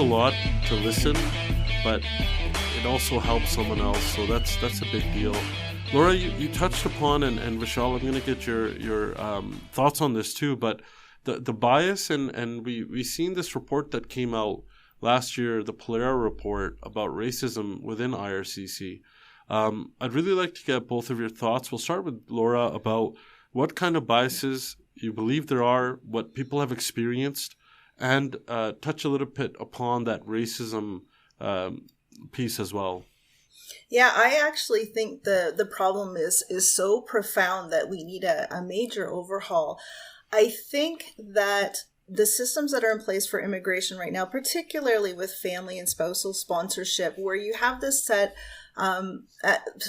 lot to listen, but it also helps someone else. So that's a big deal. Laura, you touched upon, and Vishal, I'm going to get your thoughts on this too, but the bias, and we seen this report that came out last year, the Polera report about racism within IRCC. I'd really like to get both of your thoughts. We'll start with Laura about what kind of biases you believe there are, what people have experienced, and touch a little bit upon that racism piece as well. Yeah, I actually think the problem is so profound that we need a major overhaul. I think that the systems that are in place for immigration right now, particularly with family and spousal sponsorship, where you have this set,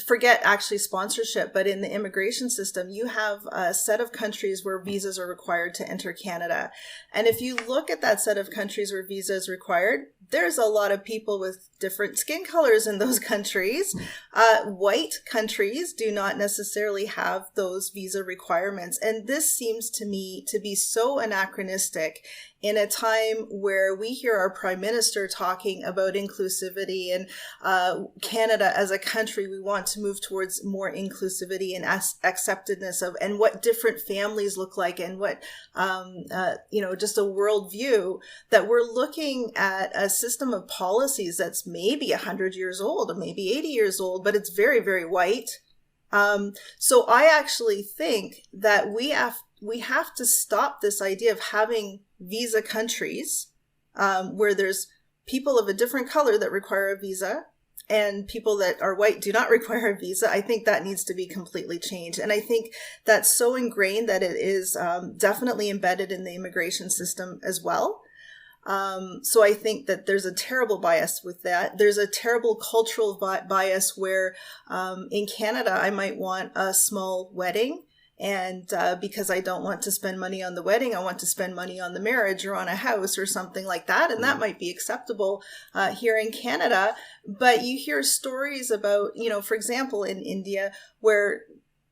forget actually sponsorship, but in the immigration system, you have a set of countries where visas are required to enter Canada. And if you look at that set of countries where visa is required, there's a lot of people with different skin colors in those countries. White countries do not necessarily have those visa requirements. And this seems to me to be so anachronistic in a time where we hear our Prime Minister talking about inclusivity and Canada as a country, we want to move towards more inclusivity and acceptedness of, and what different families look like, and what, just a worldview, that we're looking at a system of policies that's maybe 100 years old or maybe 80 years old, but it's very, very white. So I actually think that we have to stop this idea of having visa countries where there's people of a different color that require a visa and people that are white do not require a visa. I think that needs to be completely changed. And I think that's so ingrained that it is definitely embedded in the immigration system as well. So I think that there's a terrible bias with that. There's a terrible cultural bias where in Canada, I might want a small wedding. And because I don't want to spend money on the wedding, I want to spend money on the marriage or on a house or something like that. And that might be acceptable here in Canada. But you hear stories about, for example, in India, where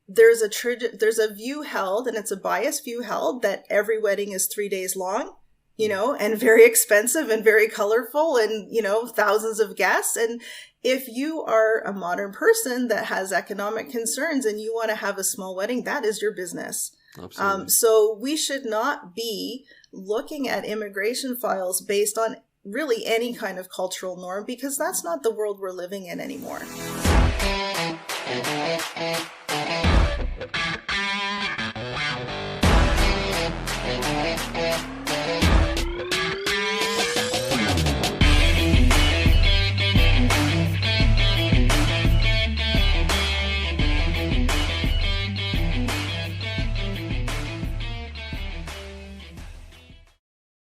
there's a view held, and it's a biased view held, that every wedding is 3 days long, and very expensive and very colorful and, thousands of guests. And if you are a modern person that has economic concerns and you want to have a small wedding, that is your business. Absolutely. So we should not be looking at immigration files based on really any kind of cultural norm, because that's not the world we're living in anymore.